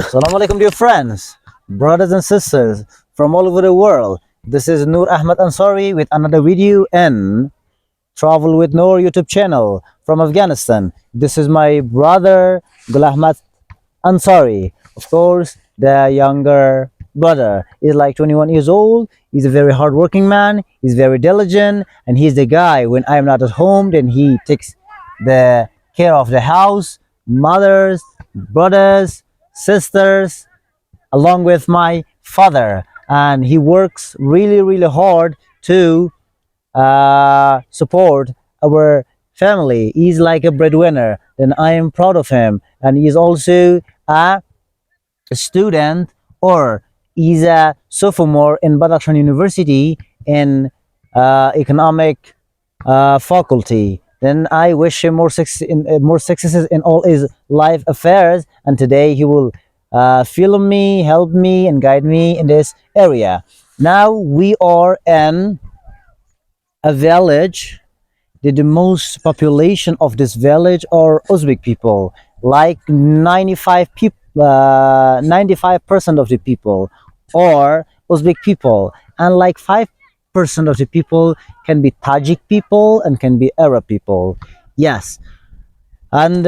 Assalamu alaikum, dear friends, brothers and sisters from all over the world. This is Noor Ahmed Ansari with another video in Travel with Noor YouTube channel from Afghanistan. This is my brother Gul Ahmed Ansari. Of course, the younger brother is like 21 years old. He's a very hardworking man. He's very diligent, and he's the guy when I'm not at home. Then he takes the care of the house, mothers, brothers, sisters, along with my father, and he works really hard to support our family. He's like a breadwinner, then I am proud of him. And he's also a student, or he's a sophomore in Badakhshan University in economic faculty. Then I wish him more successes in all his life affairs. And today he will film me, help me, and guide me in this area. Now we are in a village. The most population of this village are Uzbek people. Like 95% of the people are Uzbek people, and like 5% of the people can be Tajik people and can be Arab people. Yes, and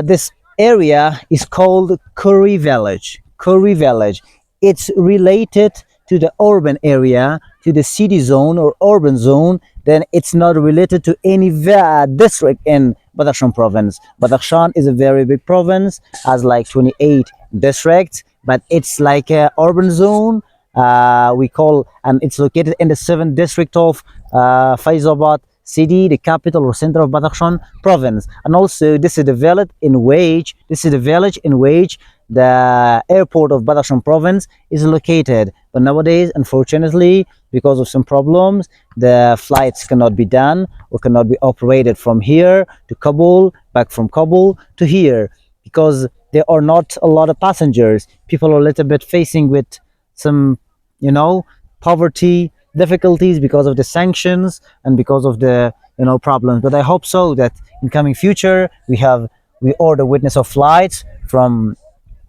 this area is called Curry Village. Curry Village. It's related to the urban area, to the city zone or urban zone. Then it's not related to any district in Badakhshan province. Badakhshan is a very big province, has like 28 districts, but it's like a urban zone. We call, and it's located in the 7th district of Faizabad city, the capital or center of Badakhshan province. And also this is the village in which the airport of Badakhshan province is located. But nowadays, unfortunately, because of some problems, the flights cannot be done or cannot be operated from here to Kabul, back from Kabul to here, because there are not a lot of passengers. People are a little bit facing with some, poverty difficulties because of the sanctions and because of the problems. But I hope so that in coming future we order witness of flights from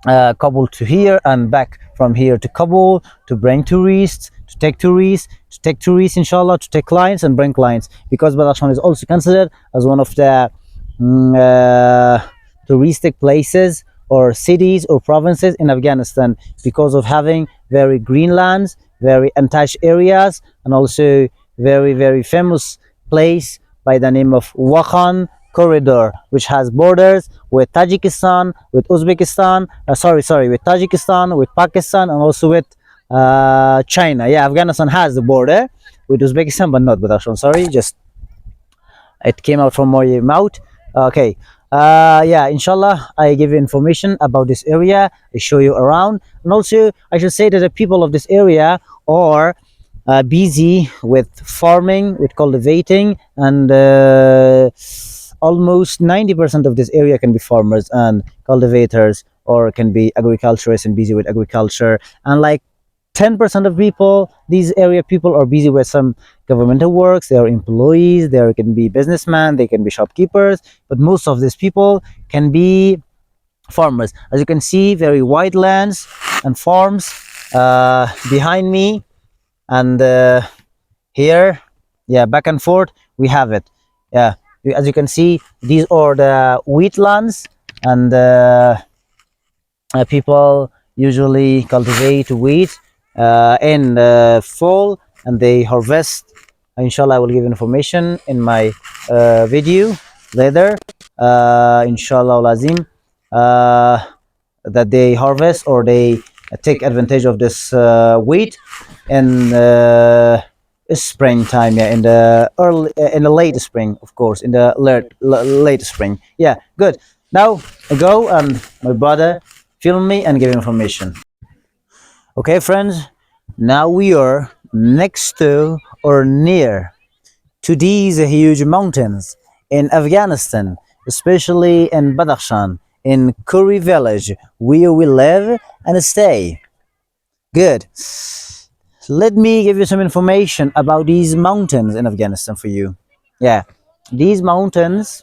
Kabul to here and back from here to Kabul, to bring tourists, to take tourists, inshallah, to take clients and bring clients, because Badakhshan is also considered as one of the touristic places or cities or provinces in Afghanistan, because of having very green lands, very untouched areas, and also very famous place by the name of Wakhan corridor, which has borders with Tajikistan, with Uzbekistan, with Tajikistan, with Pakistan, and also with China. Yeah, Afghanistan has the border with Uzbekistan, but not Badakhshan. Sorry, just it came out from my mouth. Okay. Yeah, inshallah, I give you information about this area. I show you around, and also I should say that the people of this area are busy with farming, with cultivating, and almost 90% of this area can be farmers and cultivators, or can be agriculturists and busy with agriculture. And like 10% of people, these area people, are busy with some governmental works. They are employees, they can be businessmen, they can be shopkeepers, but most of these people can be farmers. As you can see, very wide lands and farms behind me, and here, yeah, back and forth we have it. Yeah, as you can see, these are the wheat lands, and people usually cultivate wheat in the fall, and they harvest. Inshallah, I will give information in my video later, inshallah lazim, that they harvest or they take advantage of this wheat in springtime. Yeah, in the late spring, of course, in the late spring. Yeah, good. Now I go and my brother film me and give information. Okay, friends, now we are next to or near to these huge mountains in Afghanistan, especially in Badakhshan, in Curry Village, where we live and stay. Good. Let me give you some information about these mountains in Afghanistan for you. Yeah, these mountains,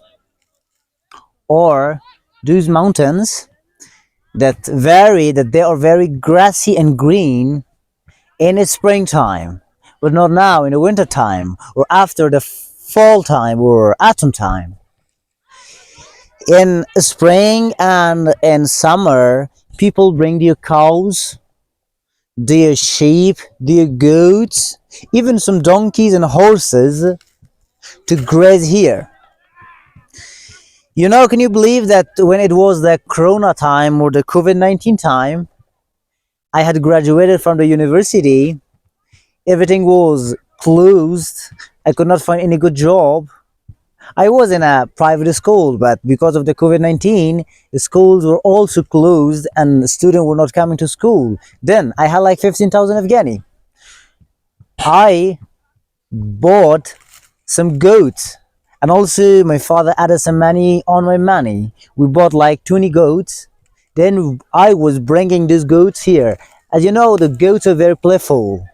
or those mountains that they are very grassy and green in the springtime, but not now in the winter time or after the fall time or autumn time. In spring and in summer, people bring their cows, their sheep, their goats, even some donkeys and horses to graze here. You know, can you believe that when it was the Corona time or the COVID-19 time, I had graduated from the university, everything was closed, I could not find any good job. I was in a private school, but because of the COVID-19, the schools were also closed and students were not coming to school. Then I had like 15,000 Afghani. I bought some goats, and also my father added some money on my money. We bought like 20 goats. Then I was bringing these goats here. As you know, the goats are very playful.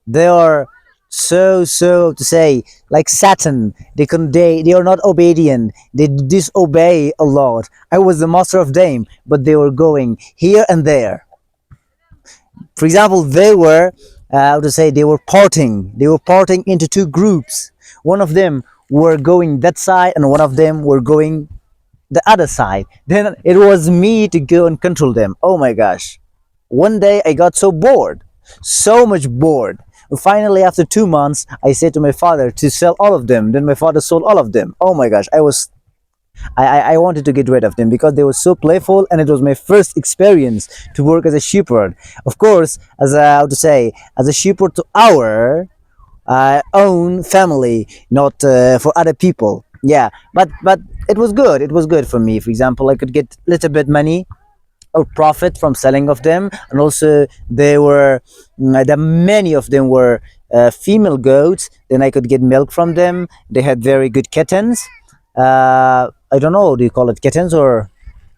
They are so to say like Satan. They are not obedient. They disobey a lot. I was the master of them, but they were going here and there. For example, they were how to say, they were parting. They were parting into two groups. One of them were going that side, and one of them were going the other side. Then it was me to go and control them. Oh my gosh! One day I got so bored, so much bored. Finally, after 2 months, I said to my father to sell all of them. Then my father sold all of them. Oh my gosh! I wanted to get rid of them because they were so playful, and it was my first experience to work as a shepherd. Of course, as a, how to say, as a shepherd to our own family, not for other people. Yeah, but it was good. It was good for me. For example, I could get little bit money or profit from selling of them, and also they were the many of them were female goats. Then I could get milk from them. They had very good kittens. I don't know, do you call it kittens or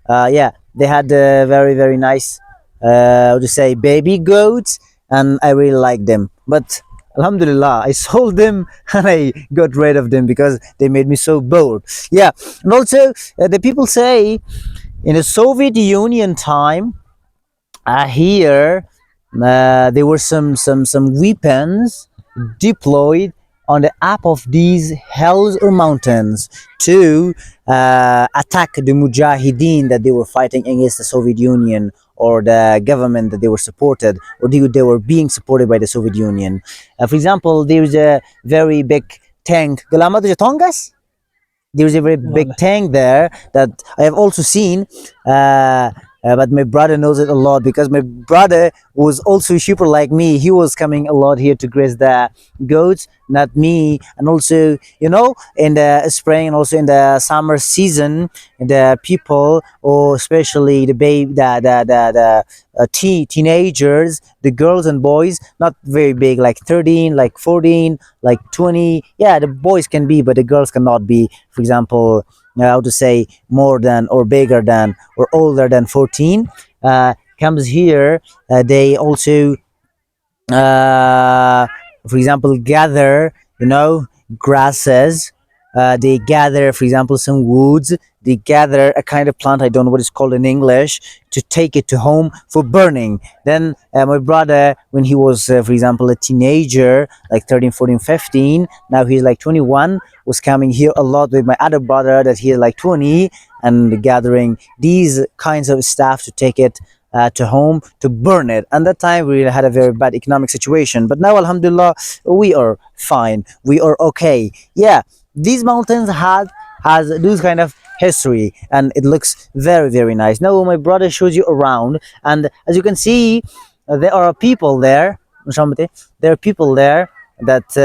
yeah, they had very nice how to say, baby goats, and I really liked them. But alhamdulillah, I sold them and I got rid of them because they made me so bored. Yeah, and also the people say in the Soviet Union time, here there were some weapons deployed on the top of these hills or mountains to attack the mujahideen that they were fighting against the Soviet Union or the government that they were supported, or they were being supported by the Soviet Union. For example, there's a very big tank. Galama do Tongas? There's a very big tank there that I have also seen. But my brother knows it a lot because my brother was also a shepherd like me. He was coming a lot here to graze the goats, not me. And also, you know, in the spring and also in the summer season, the people, or especially the baby, the teenagers, the girls and boys, not very big, like 13, like 14, like 20. Yeah, the boys can be, but the girls cannot be. For example, how to say, more than or bigger than or older than 14 comes here. They also for example, gather, you know, grasses. They gather, for example, some woods. They gather a kind of plant, I don't know what it's called in English, to take it to home for burning. Then my brother, when he was for example a teenager, like 13, 14, 15, now he's like 21, was coming here a lot with my other brother that he is like 20, and gathering these kinds of stuff to take it to home to burn it. And that time we had a very bad economic situation, but now alhamdulillah we are fine, we are okay. Yeah, these mountains has this kind of history, and it looks very nice. Now my brother shows you around, and as you can see, there are people there. There are people there that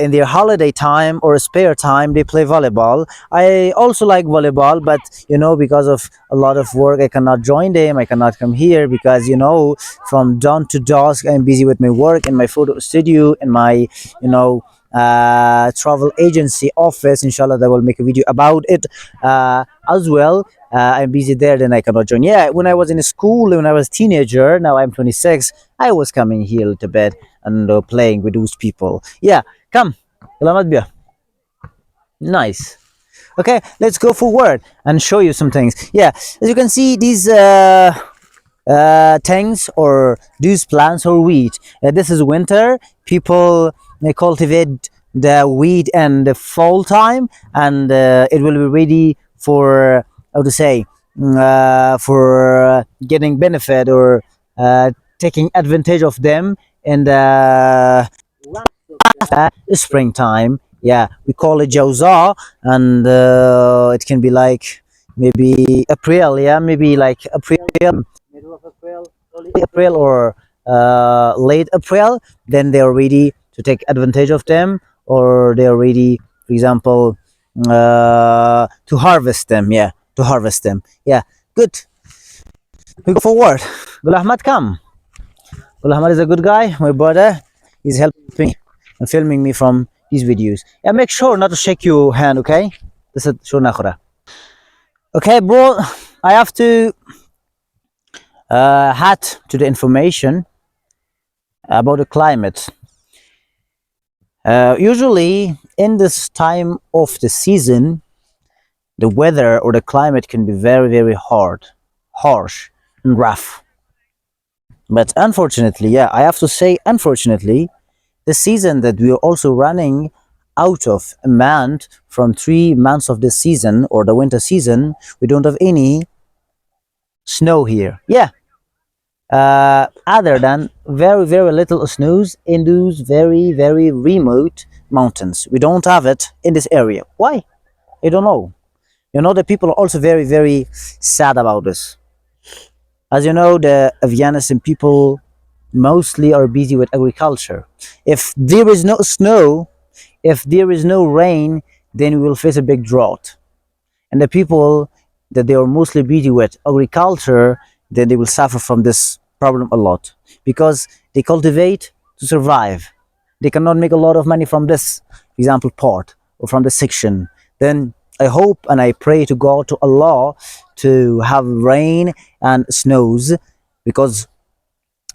in their holiday time or spare time they play volleyball. I also like volleyball, but you know, because of a lot of work I cannot join them. I cannot come here because, you know, from dawn to dusk I'm busy with my work in my photo studio, in my, you know, travel agency office. Inshallah, I will make a video about it as well. I'm busy there, then I cannot join. Yeah, when I was in school, when I was teenager, now I'm 26, I was coming here a little bit and playing with those people. Yeah, come. Selamat biya. Nice. Okay, let's go forward and show you some things. Yeah, as you can see, these things or these plants or wheat. This is winter. People cultivate the wheat in the fall time, and it will be ready for how to say for getting benefit or taking advantage of them in the springtime. Yeah, we call it Jauza, and it can be like maybe April. Yeah, maybe like April, middle of April, early April, or late April. Then they are ready to take advantage of them, or they are ready, for example, to harvest them. Yeah, to harvest them. Yeah, good. We go forward. Gul Ahmad, come. Gul Ahmad is a good guy. My brother. He's helping and filming me from these videos. Yeah, make sure not to shake your hand, okay? This is sure nakhra. Okay, bro. I have to add to the information about the climate. Usually, in this time of the season, the weather or the climate can be very, very hard, harsh, and rough. But unfortunately, yeah, I have to say, unfortunately, the season that we are also running out of a month from 3 months of the season or the winter season, we don't have any snow here. Yeah, other than very, very little snows in those very, very remote mountains. We don't have it in this area. Why? I don't know. You know, the people are also very, very sad about this. As you know, the Afghanistan people mostly are busy with agriculture. If there is no snow, if there is no rain, then we will face a big drought. And the people that they are mostly busy with agriculture, then they will suffer from this problem a lot because they cultivate to survive. They cannot make a lot of money from this, for example, part or from the section. Then I hope and I pray to God, to Allah, to have rain and snows, because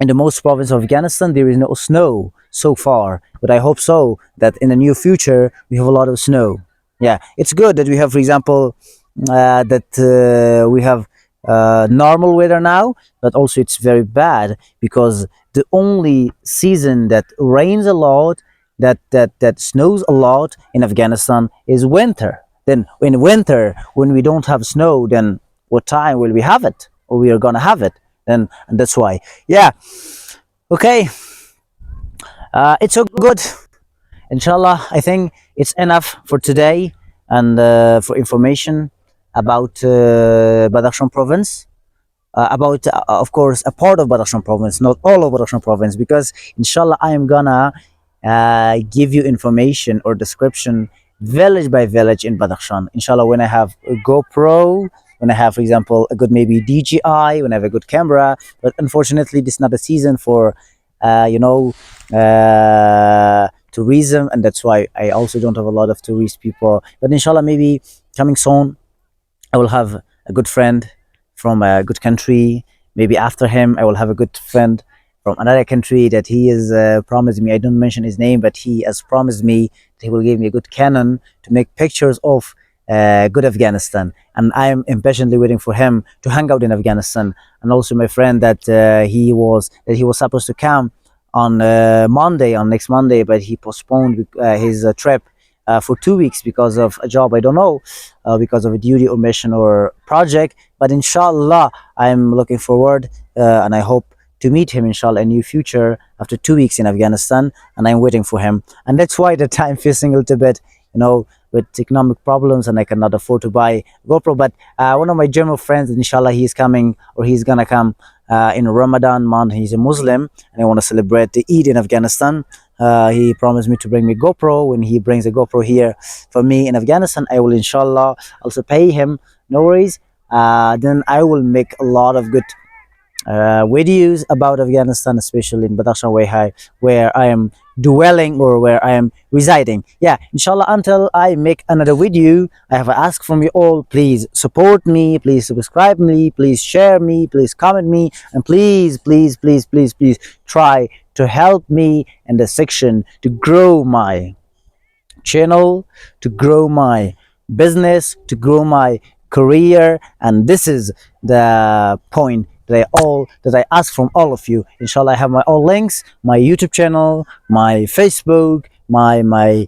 in the most province of Afghanistan there is no snow so far, but I hope so that in the near future we have a lot of snow. Yeah, it's good that we have, for example, that we have normal weather now, but also it's very bad because the only season that rains a lot, that snows a lot in Afghanistan is winter. Then in winter, when we don't have snow, then what time will we have it, or we are gonna have it? Then and that's why. Yeah. Okay. It's so good. Inshallah, I think it's enough for today and for information about Badakhshan province. About, of course, a part of Badakhshan province, not all of Badakhshan province, because inshallah I am gonna give you information or description village by village in Badakhshan. Inshallah, when I have a GoPro, when I have, for example, a good maybe DJI, when I have a good camera. But unfortunately, this is not a season for, you know, tourism, and that's why I also don't have a lot of tourist people. But inshallah, maybe coming soon, I will have a good friend from a good country. Maybe after him, I will have a good friend from another country that he has promised me. I don't mention his name, but he has promised me that he will give me a good Canon to make pictures of good Afghanistan. And I am impatiently waiting for him to hang out in Afghanistan. And also my friend that he was supposed to come on Monday, on next Monday, but he postponed his trip for 2 weeks because of a job. I don't know, because of a duty or mission or project. But inshallah, I'm looking forward and I hope to meet him inshallah in near future after 2 weeks in Afghanistan, and I'm waiting for him. And that's why the time facing a little bit, you know, with economic problems, and I cannot afford to buy GoPro. But one of my German friends, inshallah, he's coming, or he's gonna come in Ramadan month. He's a Muslim, and I want to celebrate the Eid in Afghanistan. He promised me to bring me GoPro. When he brings a GoPro here for me in Afghanistan, I will inshallah also pay him. No worries. Then I will make a lot of good videos about Afghanistan, especially in Badakhshan, where I am dwelling or where I am residing. Yeah, inshallah, until I make another video, I have asked from you all, please support me, please subscribe me, please share me, please comment me, and please, please, please, please, please try to help me in the section to grow my channel, to grow my business, to grow my career. And this is the point that I ask from all of you. Inshallah, I have my all links, my YouTube channel, my Facebook, my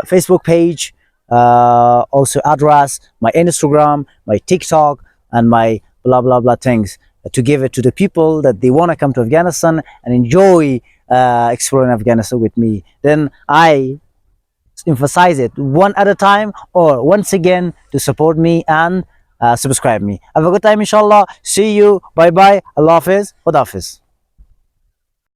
Facebook page, also address, my Instagram, my TikTok, and my blah blah blah things to give it to the people that they want to come to Afghanistan and enjoy exploring Afghanistan with me. Then I emphasize it one at a time or once again to support me and subscribe me. Have a good time, inshallah. See you. Bye bye. Allah Hafiz. Khud Hafiz.